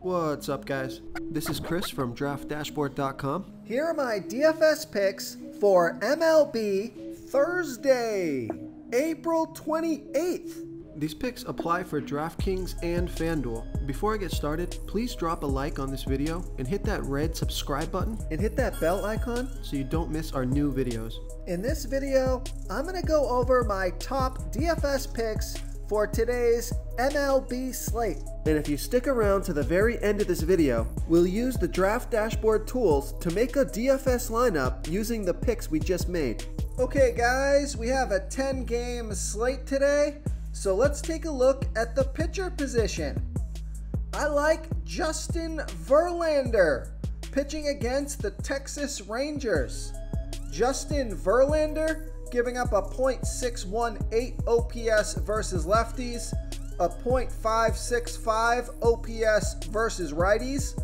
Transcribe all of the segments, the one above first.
What's up, guys? This is Chris from DraftDashboard.com. Here are my DFS picks for MLB Thursday, April 28th. These picks apply for DraftKings and FanDuel. Before I get started, please drop a like on this video and hit that red subscribe button And hit that bell icon. so you don't miss our new videos. In this video, I'm going to go over my top DFS picks for today's MLB slate. And if you stick around to the very end of this video, we'll use the Draft Dashboard tools to make a DFS lineup using the picks we just made. Okay guys, we have a 10-game slate today, so let's take a look at the pitcher position. I like Justin Verlander pitching against the Texas Rangers. Justin Verlander giving up a .618 OPS versus lefties, a .565 OPS versus righties,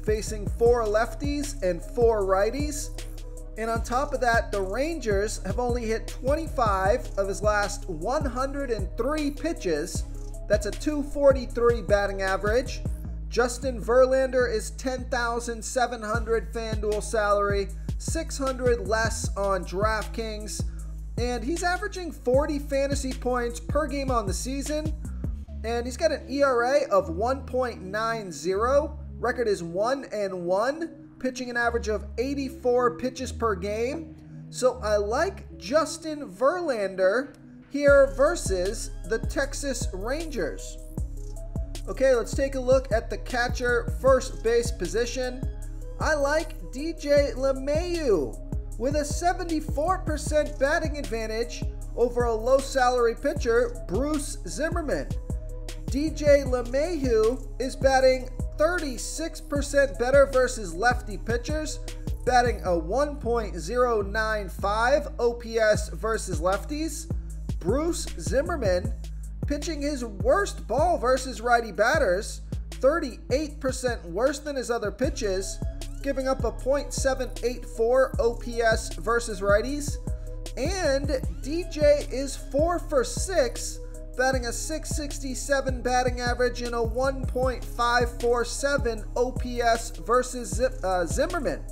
facing 4 lefties and 4 righties. And on top of that, the Rangers have only hit 25 of his last 103 pitches. That's a .243 batting average. Justin Verlander is $10,700 FanDuel salary, $600 less on DraftKings, and he's averaging 40 fantasy points per game on the season, and he's got an ERA of 1.90. Record is 1-1, pitching an average of 84 pitches per game. So I like Justin Verlander here versus the Texas Rangers. Okay, let's take a look at the catcher first base position. I like DJ LeMahieu with a 74% batting advantage over a low salary pitcher, Bruce Zimmerman. DJ LeMahieu is batting 36% better versus lefty pitchers, batting a 1.095 OPS versus lefties. Bruce Zimmerman pitching his worst ball versus righty batters, 38% worse than his other pitches, giving up a .784 OPS versus righties. And DJ is 4 for 6, batting a .667 batting average and a 1.547 OPS versus Zimmerman.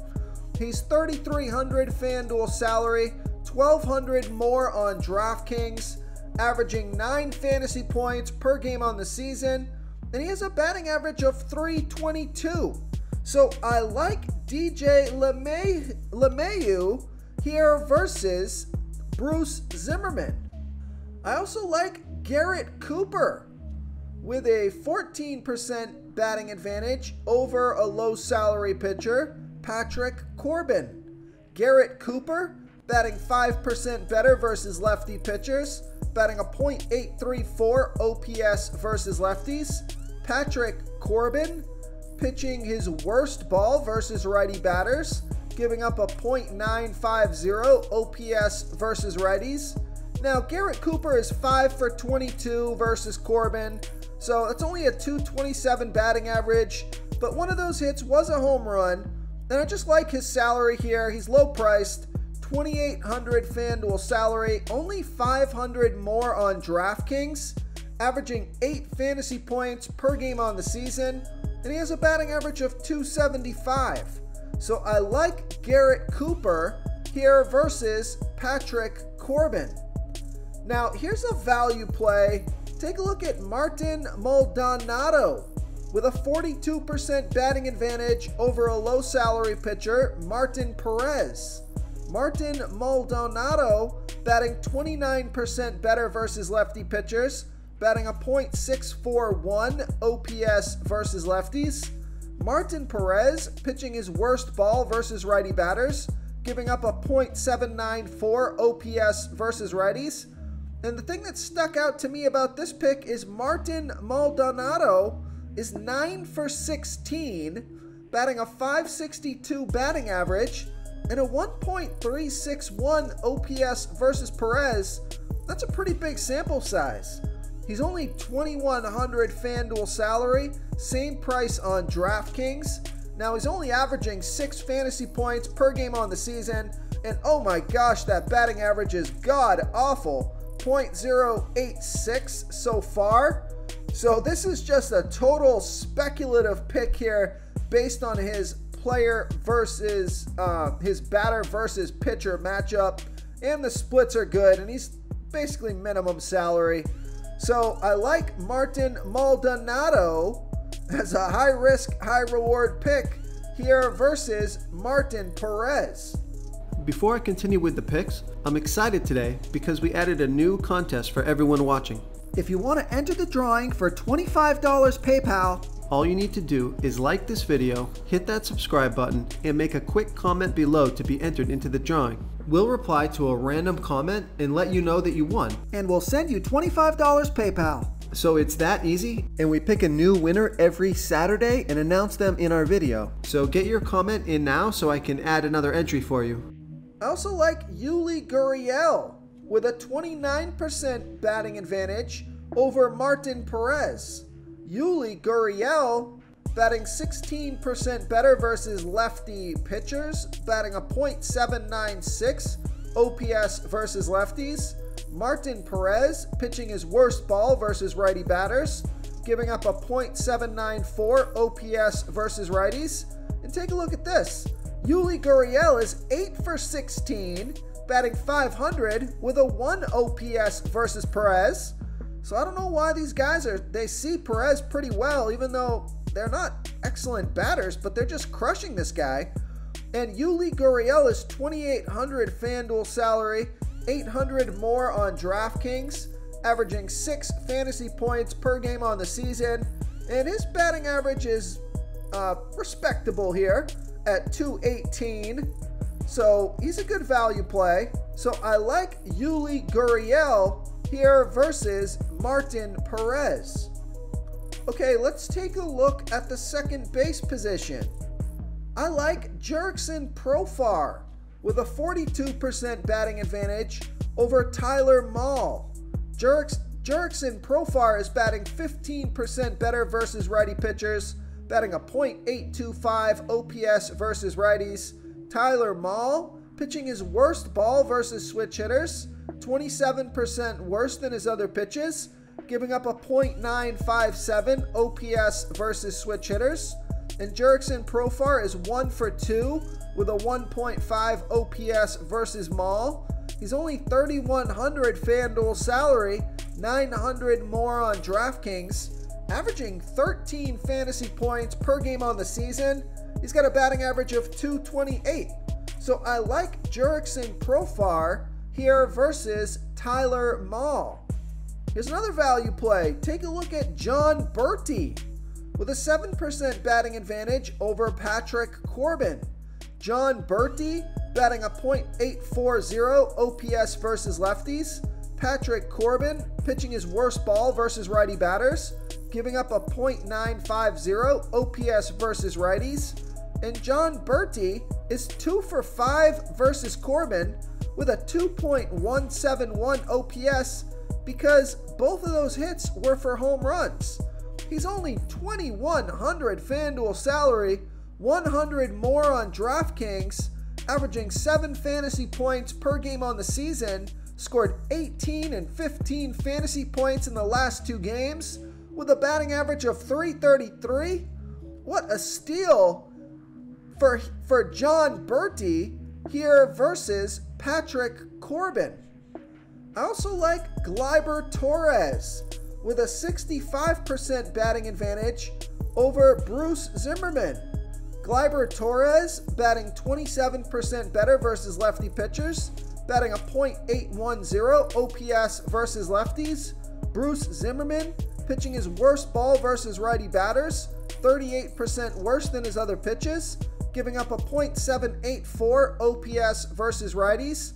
He's $3,300 FanDuel salary, $1,200 more on DraftKings, averaging 9 fantasy points per game on the season, and he has a batting average of .322. So I like DJ LeMahieu here versus Bruce Zimmerman. I also like Garrett Cooper with a 14% batting advantage over a low salary pitcher, Patrick Corbin. Garrett Cooper batting 5% better versus lefty pitchers, batting a .834 OPS versus lefties. Patrick Corbin pitching his worst ball versus righty batters, giving up a .950 OPS versus righties. Now, Garrett Cooper is 5 for 22 versus Corbin, so that's only a .227 batting average, but one of those hits was a home run, and I just like his salary here. He's low priced, $2,800 FanDuel salary, only $500 more on DraftKings, averaging 8 fantasy points per game on the season, and he has a batting average of .275. So I like Garrett Cooper here versus Patrick Corbin. Now, here's a value play. Take a look at Martin Maldonado with a 42% batting advantage over a low salary pitcher, Martin Perez. Martin Maldonado batting 29% better versus lefty pitchers, batting a .641 OPS versus lefties. Martin Perez pitching his worst ball versus righty batters, giving up a .794 OPS versus righties. And the thing that stuck out to me about this pick is Martin Maldonado is 9 for 16, batting a .562 batting average and a 1.361 OPS versus Perez. That's a pretty big sample size. He's only $2,100 FanDuel salary, same price on DraftKings. Now he's only averaging 6 fantasy points per game on the season, and oh my gosh, that batting average is god awful. .086 so far. So this is just a total speculative pick here based on his player versus his batter versus pitcher matchup, and the splits are good, and he's basically minimum salary. So I like Martin Maldonado as a high risk, high reward pick here versus Martin Perez. Before I continue with the picks, I'm excited today because we added a new contest for everyone watching. If you want to enter the drawing for $25 PayPal, all you need to do is like this video, hit that subscribe button, and make a quick comment below to be entered into the drawing. We'll reply to a random comment and let you know that you won. And we'll send you $25 PayPal. So it's that easy, and we pick a new winner every Saturday and announce them in our video. So get your comment in now so I can add another entry for you. I also like Yuli Gurriel with a 29% batting advantage over Martin Perez. Yuli Gurriel batting 16% better versus lefty pitchers, batting a .796 OPS versus lefties. Martin Perez pitching his worst ball versus righty batters, giving up a .794 OPS versus righties. And take a look at this. Yuli Gurriel is 8 for 16, batting .500 with a 1 OPS versus Perez. So I don't know why these guys they see Perez pretty well, even though they're not excellent batters, but they're just crushing this guy. And Yuli Gurriel is 2,800 FanDuel salary, 800 more on DraftKings, averaging 6 fantasy points per game on the season. And his batting average is respectable here at 218. So he's a good value play. So I like Yuli Gurriel here versus Martin Perez. Okay, let's take a look at the second base position. I like Jurickson Profar with a 42% batting advantage over Tyler Mahle. Jurickson Profar is batting 15% better versus righty pitchers, batting a .825 OPS versus righties. Tyler Mahle pitching his worst ball versus switch hitters, 27% worse than his other pitches, giving up a .957 OPS versus switch hitters. And Jurickson Profar is 1 for 2 with a 1.5 OPS versus Mahle. He's only 3,100 FanDuel salary, 900 more on DraftKings, averaging 13 fantasy points per game on the season. He's got a batting average of .228. So I like Jurickson Profar here versus Tyler Mahle. Here's another value play. Take a look at John Berti with a 7% batting advantage over Patrick Corbin. John Berti batting a .840 OPS versus lefties. Patrick Corbin pitching his worst ball versus righty batters, giving up a .950 OPS versus righties. And John Berti is 2 for 5 versus Corbin with a 2.171 OPS because both of those hits were for home runs. He's only 2,100 FanDuel salary, 100 more on DraftKings, averaging 7 fantasy points per game on the season, scored 18 and 15 fantasy points in the last 2 games, with a batting average of .333. What a steal for John Berti here versus Patrick Corbin. I also like Gleyber Torres with a 65% batting advantage over Bruce Zimmerman. Gleyber Torres batting 27% better versus lefty pitchers, batting a .810 OPS versus lefties. Bruce Zimmerman pitching his worst ball versus righty batters, 38% worse than his other pitches, giving up a .784 OPS versus righties.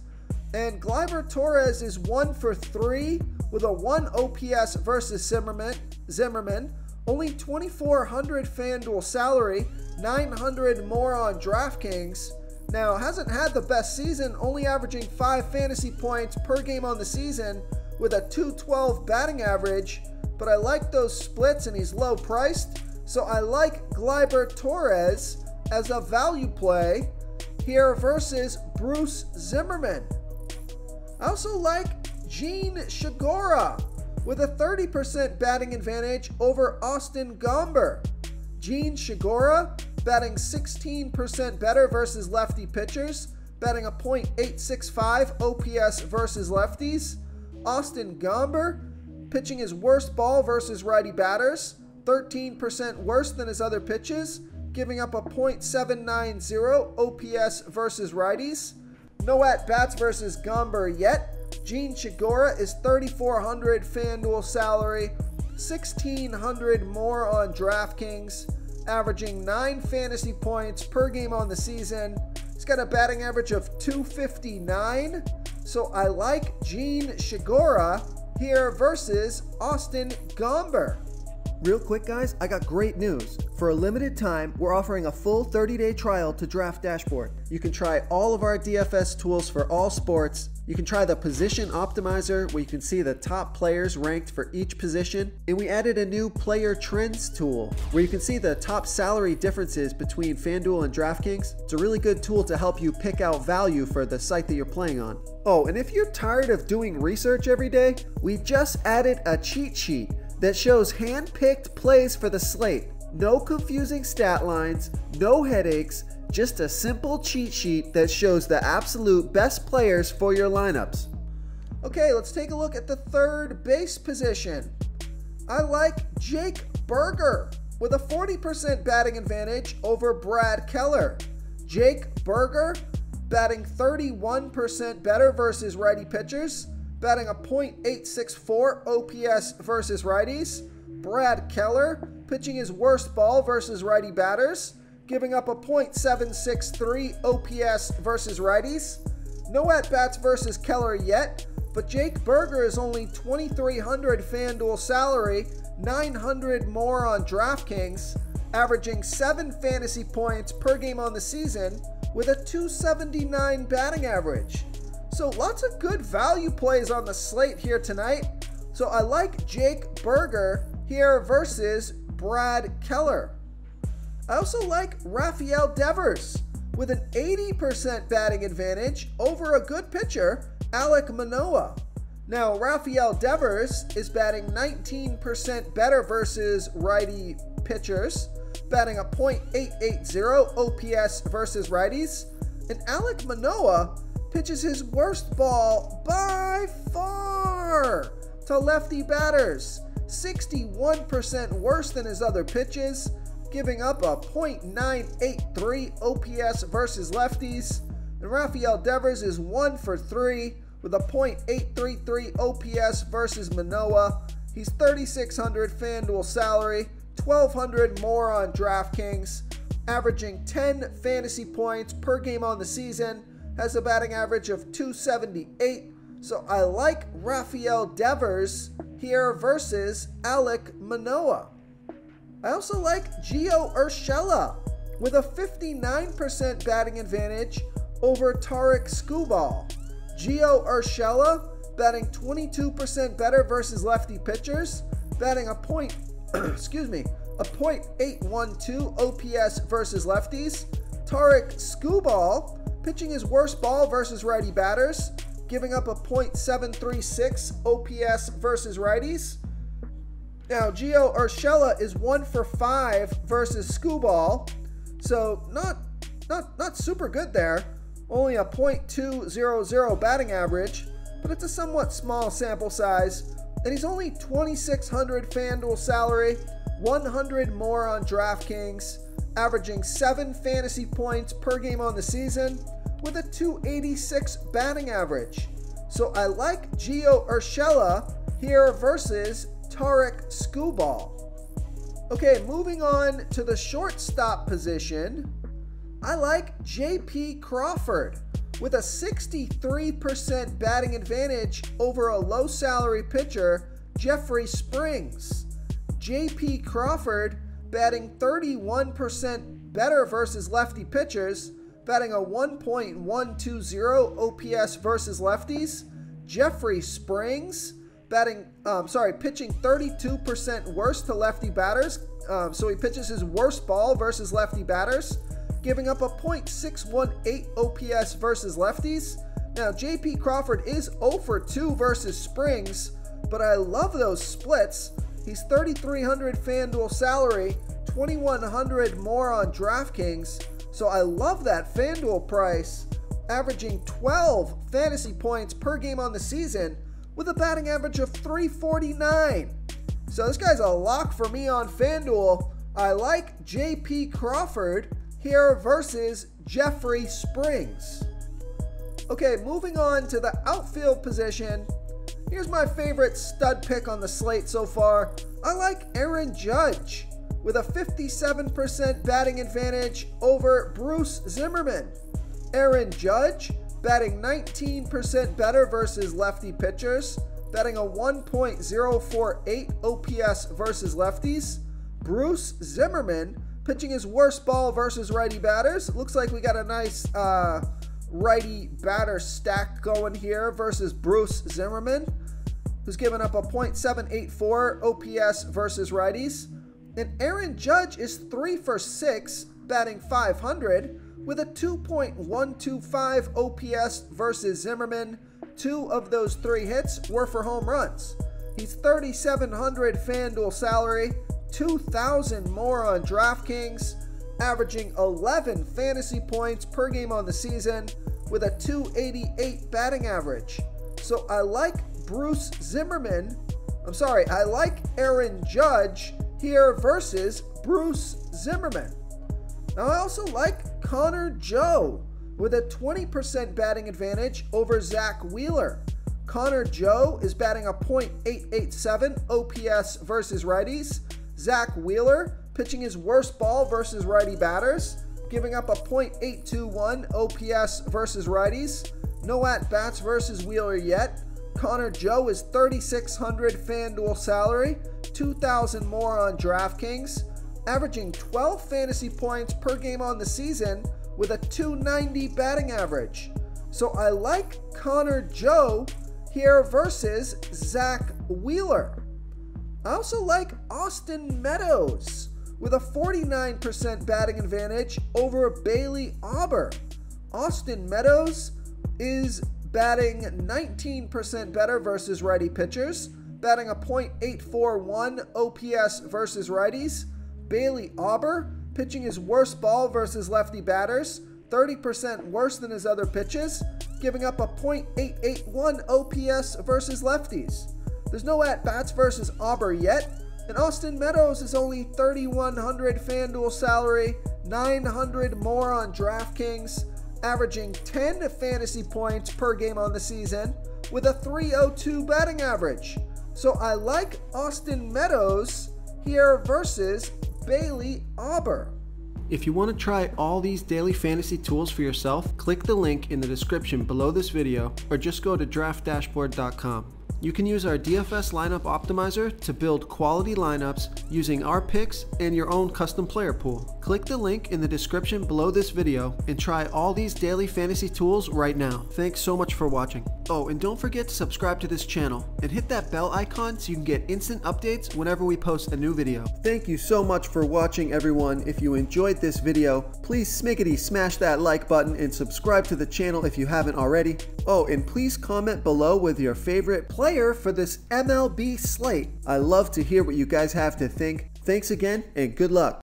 And Gleyber Torres is 1 for 3 with a 1 OPS versus Zimmerman. Only 2,400 FanDuel salary, 900 more on DraftKings. Now, hasn't had the best season, only averaging 5 fantasy points per game on the season with a .212 batting average, but I like those splits and he's low priced, so I like Gleyber Torres as a value play here versus Bruce Zimmerman. I also like Gene Shigora with a 30% batting advantage over Austin Gomber. Gene Shigura, batting 16% better versus lefty pitchers, batting a .865 OPS versus lefties. Austin Gomber, pitching his worst ball versus righty batters, 13% worse than his other pitches, giving up a .790 OPS versus righties. No at-bats versus Gomber yet. Gene Shigura is 3,400 FanDuel salary, 1,600 more on DraftKings, averaging 9 fantasy points per game on the season. He's got a batting average of .259, so I like Gene Shigura here versus Austin Gomber. Real quick, guys, I got great news. For a limited time, we're offering a full 30-day trial to Draft Dashboard. You can try all of our DFS tools for all sports. You can try the Position Optimizer, where you can see the top players ranked for each position. And we added a new Player Trends tool, where you can see the top salary differences between FanDuel and DraftKings. It's a really good tool to help you pick out value for the site that you're playing on. Oh, and if you're tired of doing research every day, we just added a cheat sheet that shows hand-picked plays for the slate. No confusing stat lines, no headaches, just a simple cheat sheet that shows the absolute best players for your lineups. Okay, let's take a look at the third base position. I like Jake Burger with a 40% batting advantage over Brad Keller. Jake Burger batting 31% better versus righty pitchers, batting a .864 OPS versus righties. Brad Keller pitching his worst ball versus righty batters, giving up a .763 OPS versus righties. No at-bats versus Keller yet, but Jake Burger is only 2,300 FanDuel salary, 900 more on DraftKings, averaging 7 fantasy points per game on the season with a .279 batting average. So lots of good value plays on the slate here tonight. So I like Jake Burger here versus Brad Keller. I also like Rafael Devers with an 80% batting advantage over a good pitcher, Alek Manoah. Now, Rafael Devers is batting 19% better versus righty pitchers, batting a .880 OPS versus righties. And Alek Manoah pitches his worst ball by far to lefty batters, 61% worse than his other pitches, giving up a .983 OPS versus lefties. And Rafael Devers is 1 for 3 with a .833 OPS versus Manoah. He's 3,600 FanDuel salary, 1,200 more on DraftKings, averaging 10 fantasy points per game on the season, has a batting average of .278. So I like Rafael Devers here versus Alek Manoah. I also like Gio Urshela with a 59% batting advantage over Tarik Skubal. Gio Urshela batting 22% better versus lefty pitchers, batting a .812 OPS versus lefties. Tarik Skubal pitching his worst ball versus righty batters, giving up a .736 OPS versus righties. Now, Gio Urshela is 1 for 5 versus Skubal, so not super good there. Only a .200 batting average, but it's a somewhat small sample size. And he's only 2,600 FanDuel salary, 100 more on DraftKings, averaging 7 fantasy points per game on the season with a .286 batting average. So I like Gio Urshela here versus Tarik Skubal. Okay, moving on to the shortstop position. I like J.P. Crawford with a 63% batting advantage over a low salary pitcher, Jeffrey Springs. J.P. Crawford batting 31% better versus lefty pitchers, batting a .120 OPS versus lefties. Jeffrey Springs pitching 32% worse to lefty batters. So he pitches his worst ball versus lefty batters, giving up a .618 OPS versus lefties. Now, J.P. Crawford is 0 for 2 versus Springs, but I love those splits. He's $3,300 FanDuel salary, $2,100 more on DraftKings, so I love that FanDuel price, averaging 12 fantasy points per game on the season with a batting average of .349. So this guy's a lock for me on FanDuel. I like JP Crawford here versus Jeffrey Springs. Okay, moving on to the outfield position. Here's my favorite stud pick on the slate so far. I like Aaron Judge with a 57% batting advantage over Bruce Zimmerman. Aaron Judge batting 19% better versus lefty pitchers, batting a 1.048 OPS versus lefties. Bruce Zimmerman pitching his worst ball versus righty batters. Looks like we got a nice righty batter stack going here versus Bruce Zimmerman, who's given up a .784 OPS versus righties. And Aaron Judge is 3 for 6, batting .500 with a 2.125 OPS versus Zimmerman. 2 of those 3 hits were for home runs. He's $3,700 FanDuel salary, $2,000 more on DraftKings, averaging 11 fantasy points per game on the season with a .288 batting average. So I like I like Aaron Judge here versus Bruce Zimmerman. Now I also like Connor Joe with a 20% batting advantage over Zach Wheeler. Connor Joe is batting a .887 OPS versus righties. Zach Wheeler pitching his worst ball versus righty batters, giving up a .821 OPS versus righties. No at-bats versus Wheeler yet. Connor Joe is $3,600 FanDuel salary, $2,000 more on DraftKings, averaging 12 fantasy points per game on the season with a .290 batting average. So I like Connor Joe here versus Zach Wheeler. I also like Austin Meadows with a 49% batting advantage over Bailey Auber. Austin Meadows is batting 19% better versus righty pitchers, batting a .841 OPS versus righties. Bailey Auber pitching his worst ball versus lefty batters, 30% worse than his other pitches, giving up a .881 OPS versus lefties. There's no at-bats versus Auber yet, and Austin Meadows is only $3,100 FanDuel salary, $900 more on DraftKings, averaging 10 fantasy points per game on the season with a .302 batting average. So I like Austin Meadows here versus Bailey Auber. If you want to try all these daily fantasy tools for yourself, click the link in the description below this video or just go to draftdashboard.com. You can use our DFS lineup optimizer to build quality lineups using our picks and your own custom player pool. Click the link in the description below this video and try all these daily fantasy tools right now. Thanks so much for watching. Oh, and don't forget to subscribe to this channel and hit that bell icon so you can get instant updates whenever we post a new video. Thank you so much for watching, everyone. If you enjoyed this video, please smickety smash that like button and subscribe to the channel if you haven't already. Oh, and please comment below with your favorite player for this MLB slate. I love to hear what you guys have to think. Thanks again and good luck.